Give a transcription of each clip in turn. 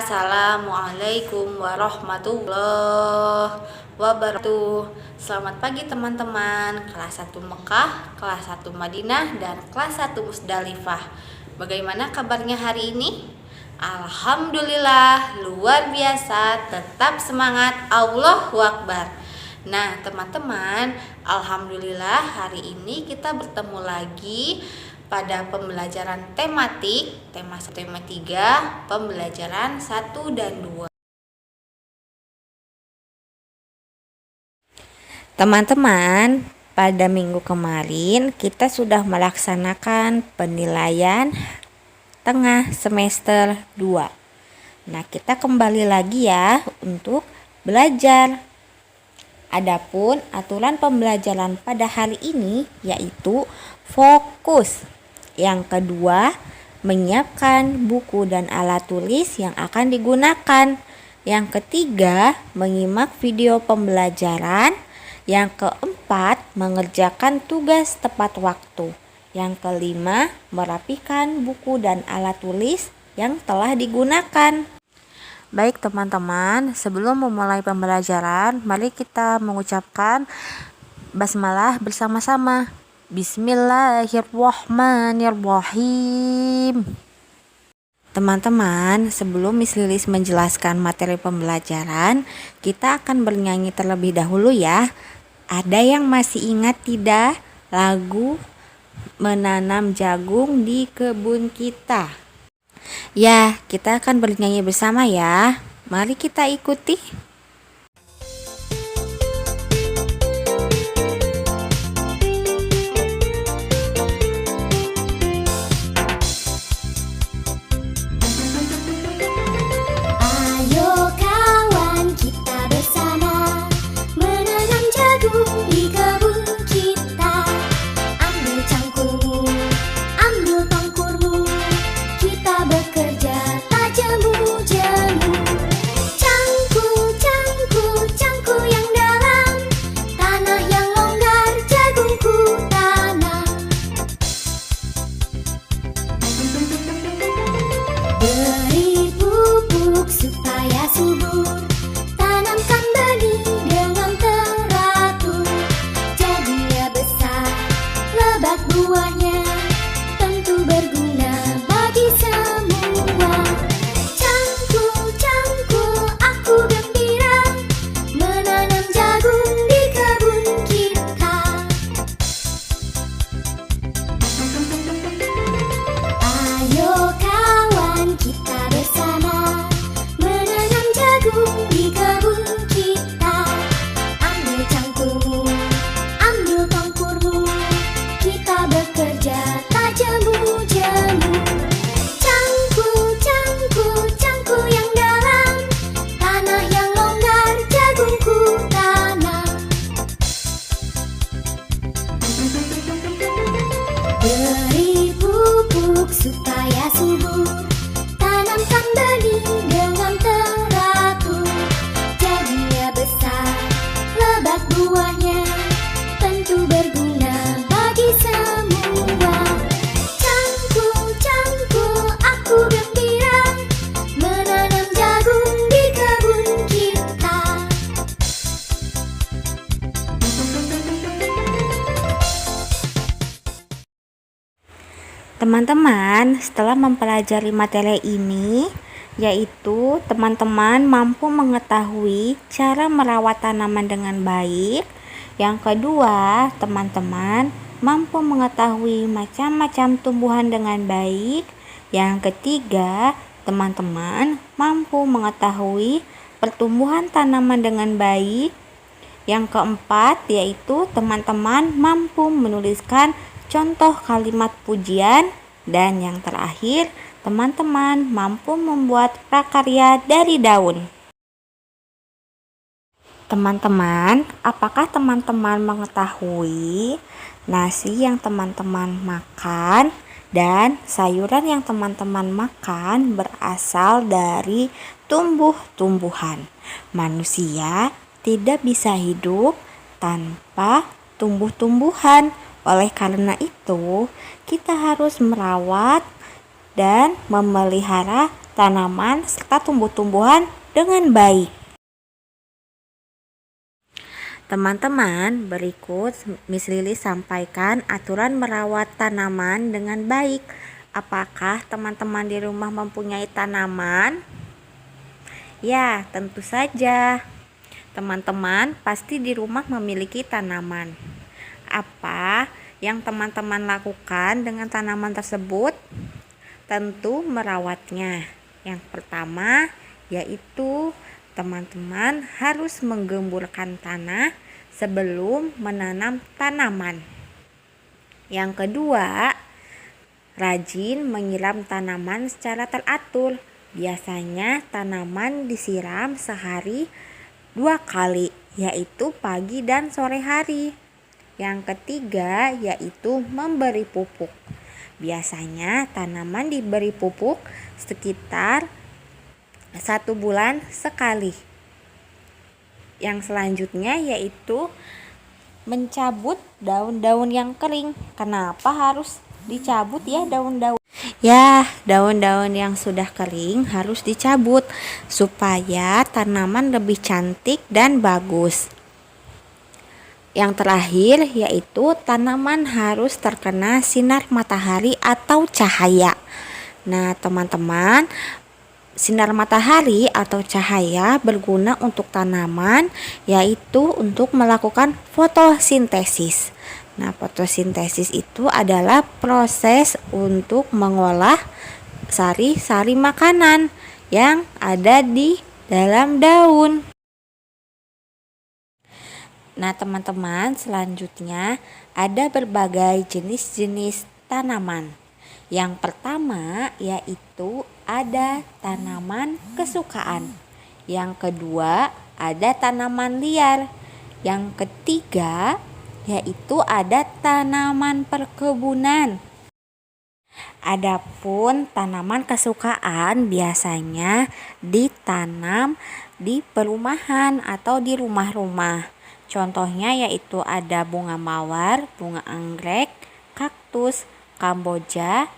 Assalamualaikum warahmatullahi wabarakatuh. Selamat pagi teman-teman kelas 1 Mekah, kelas 1 Madinah, dan kelas 1 Musdalifah. Bagaimana kabarnya hari ini? Alhamdulillah, luar biasa, tetap semangat, Allahu Akbar. Nah teman-teman, alhamdulillah hari ini kita bertemu lagi pada pembelajaran tematik, tema 3, pembelajaran 1 dan 2. Teman-teman, pada minggu kemarin kita sudah melaksanakan penilaian tengah semester 2. Nah, kita kembali lagi ya untuk belajar. Adapun aturan pembelajaran pada hari ini yaitu fokus. Yang kedua, menyiapkan buku dan alat tulis yang akan digunakan. Yang ketiga, menyimak video pembelajaran. Yang keempat, mengerjakan tugas tepat waktu. Yang kelima, merapikan buku dan alat tulis yang telah digunakan. Baik teman-teman, sebelum memulai pembelajaran, mari kita mengucapkan basmalah bersama-sama. Bismillahirrahmanirrahim. Teman-teman, sebelum Miss Lilis menjelaskan materi pembelajaran, kita akan bernyanyi terlebih dahulu ya. Ada yang masih ingat tidak lagu Menanam Jagung di Kebun Kita? Ya, kita akan bernyanyi bersama ya. Mari kita ikuti. Teman-teman, setelah mempelajari materi ini, yaitu teman-teman mampu mengetahui cara merawat tanaman dengan baik. Yang kedua, teman-teman mampu mengetahui macam-macam tumbuhan dengan baik. Yang ketiga, teman-teman mampu mengetahui pertumbuhan tanaman dengan baik. Yang keempat, yaitu teman-teman mampu menuliskan contoh kalimat pujian. Dan yang terakhir, teman-teman mampu membuat prakarya dari daun. Teman-teman, apakah teman-teman mengetahui nasi yang teman-teman makan dan sayuran yang teman-teman makan berasal dari tumbuh-tumbuhan? Manusia tidak bisa hidup tanpa tumbuh-tumbuhan. Oleh karena itu, kita harus merawat dan memelihara tanaman serta tumbuh-tumbuhan dengan baik. Teman-teman, berikut Miss Lili sampaikan aturan merawat tanaman dengan baik. Apakah teman-teman di rumah mempunyai tanaman? Ya, tentu saja. Teman-teman pasti di rumah memiliki tanaman. Apa yang teman-teman lakukan dengan tanaman tersebut? Tentu merawatnya. Yang pertama yaitu teman-teman harus menggemburkan tanah sebelum menanam tanaman. Yang kedua, rajin menyiram tanaman secara teratur. Biasanya tanaman disiram sehari 2 kali, yaitu pagi dan sore hari. Yang ketiga yaitu memberi pupuk. Biasanya tanaman diberi pupuk sekitar 1 bulan sekali. Yang selanjutnya yaitu mencabut daun-daun yang kering. Kenapa harus dicabut ya daun-daun? Ya, daun-daun yang sudah kering harus dicabut supaya tanaman lebih cantik dan bagus. Yang terakhir yaitu tanaman harus terkena sinar matahari atau cahaya. Nah, teman-teman, sinar matahari atau cahaya berguna untuk tanaman, yaitu untuk melakukan fotosintesis. Nah, fotosintesis itu adalah proses untuk mengolah sari-sari makanan yang ada di dalam daun. Nah, teman-teman, selanjutnya ada berbagai jenis-jenis tanaman. Yang pertama yaitu ada tanaman kesukaan. Yang kedua ada tanaman liar. Yang ketiga yaitu ada tanaman perkebunan. Adapun tanaman kesukaan biasanya ditanam di perumahan atau di rumah-rumah. Contohnya yaitu ada bunga mawar, bunga anggrek, kaktus, kamboja,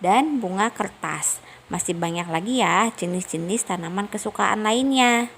dan bunga kertas. Masih banyak lagi ya jenis-jenis tanaman kesukaan lainnya.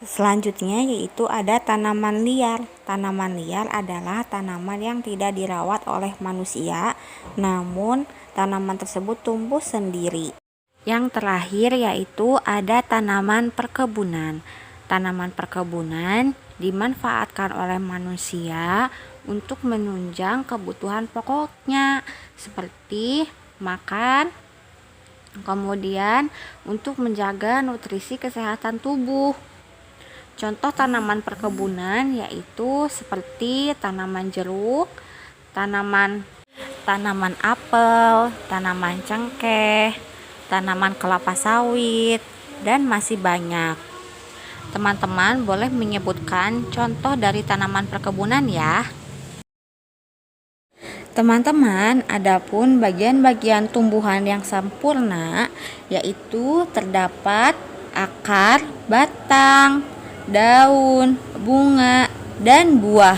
Selanjutnya yaitu ada tanaman liar. Tanaman liar adalah tanaman yang tidak dirawat oleh manusia, namun tanaman tersebut tumbuh sendiri. Yang terakhir yaitu ada tanaman perkebunan. Tanaman perkebunan dimanfaatkan oleh manusia untuk menunjang kebutuhan pokoknya seperti makan, kemudian untuk menjaga nutrisi kesehatan tubuh. Contoh tanaman perkebunan yaitu seperti tanaman jeruk, tanaman apel, tanaman cengkeh, tanaman kelapa sawit, dan masih banyak. Teman-teman boleh menyebutkan contoh dari tanaman perkebunan ya. Teman-teman, adapun bagian-bagian tumbuhan yang sempurna yaitu terdapat akar, batang, daun, bunga, dan buah.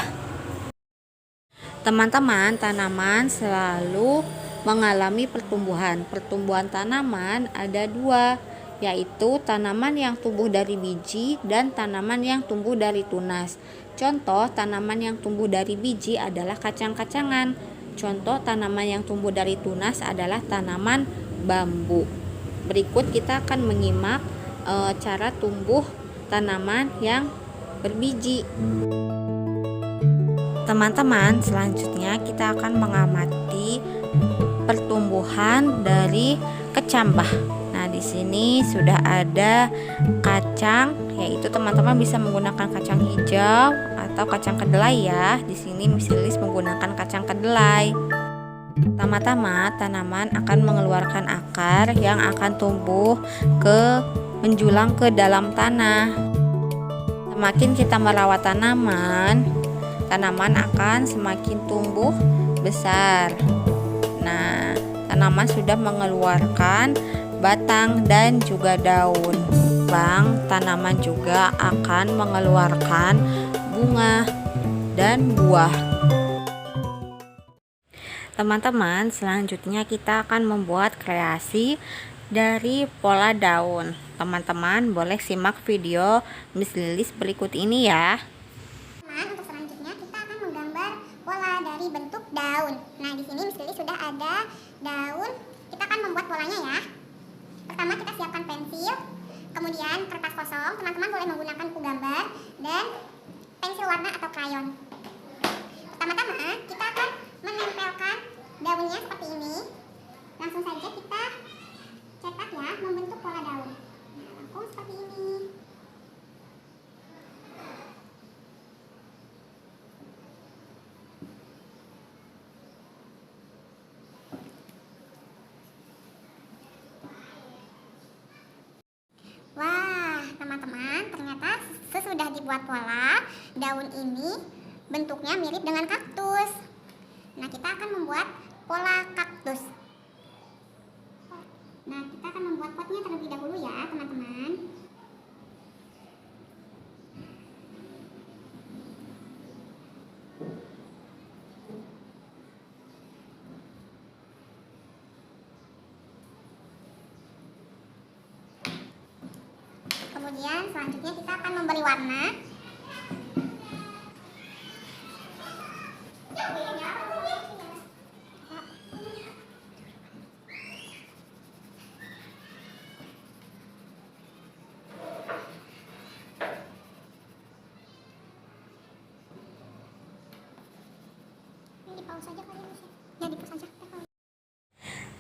Teman-teman, tanaman selalu mengalami pertumbuhan. Pertumbuhan tanaman ada 2, yaitu tanaman yang tumbuh dari biji dan tanaman yang tumbuh dari tunas. Contoh tanaman yang tumbuh dari biji adalah kacang-kacangan. Contoh tanaman yang tumbuh dari tunas adalah tanaman bambu. Berikut kita akan menyimak cara tumbuh tanaman yang berbiji. Teman-teman, selanjutnya kita akan mengamati pertumbuhan dari kecambah. Nah, di sini sudah ada kacang, yaitu teman-teman bisa menggunakan kacang hijau atau kacang kedelai ya. Di sini Miss Lilis menggunakan kacang kedelai. Pertama-tama, tanaman akan mengeluarkan akar yang akan tumbuh menjulang ke dalam tanah. Semakin kita merawat tanaman akan semakin tumbuh besar. Nah, tanaman sudah mengeluarkan batang dan juga daun. Tanaman juga akan mengeluarkan bunga dan buah. Teman-teman, selanjutnya kita akan membuat kreasi dari pola daun. Teman-teman boleh simak video Miss Lilis berikut ini ya. Untuk selanjutnya kita akan menggambar pola dari bentuk daun. Nah, di sini Miss Lilis sudah ada daun. Kita akan membuat polanya ya. Pertama kita siapkan pensil, kemudian kertas kosong. Teman-teman boleh menggunakan buku gambar dan pensil warna atau krayon. Pertama-tama kita akan menempelkan daunnya seperti ini. Langsung saja kita cetak ya, membentuk pola daun. Nah, langsung seperti ini. Wah, teman-teman, ternyata sesudah dibuat pola, daun ini bentuknya mirip dengan kaktus. Nah, kita akan membuat pola kaktus. Nah, kita akan membuat potnya terlebih dahulu ya, teman-teman. Kemudian selanjutnya kita akan memberi warna.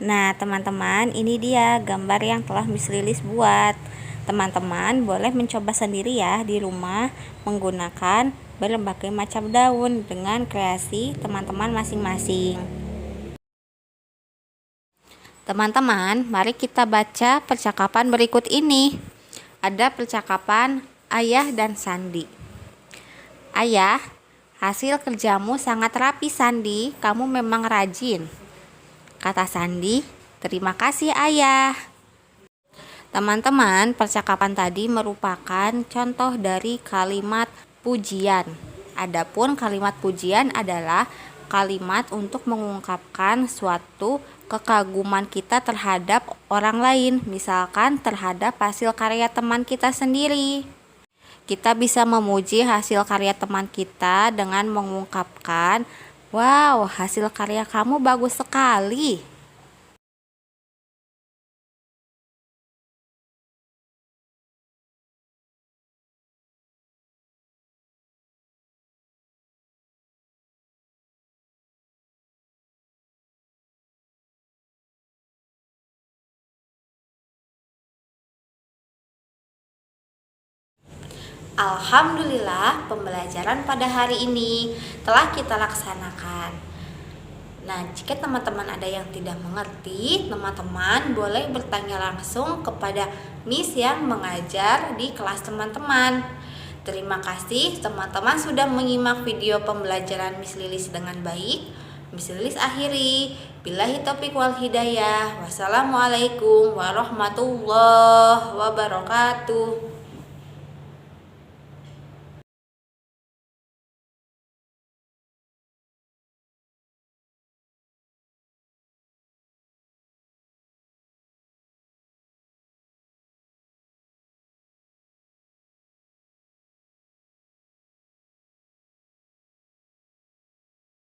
Nah, teman-teman, ini dia gambar yang telah Miss Lilis buat. Teman-teman boleh mencoba sendiri ya di rumah menggunakan berbagai macam daun dengan kreasi teman-teman masing-masing. Teman-teman, mari kita baca percakapan berikut ini. Ada percakapan Ayah dan Sandi. Ayah, hasil kerjamu sangat rapi Sandi, kamu memang rajin. Kata Sandi, terima kasih ayah. Teman-teman, percakapan tadi merupakan contoh dari kalimat pujian. Adapun kalimat pujian adalah kalimat untuk mengungkapkan suatu kekaguman kita terhadap orang lain, misalkan terhadap hasil karya teman kita sendiri. Kita bisa memuji hasil karya teman kita dengan mengungkapkan, wow, hasil karya kamu bagus sekali. Alhamdulillah, pembelajaran pada hari ini telah kita laksanakan. Nah, jika teman-teman ada yang tidak mengerti, teman-teman boleh bertanya langsung kepada Miss yang mengajar di kelas teman-teman. Terima kasih teman-teman sudah menyimak video pembelajaran Miss Lilis dengan baik. Miss Lilis akhiri. Billahi taufiq wal hidayah. Wassalamualaikum warahmatullahi wabarakatuh.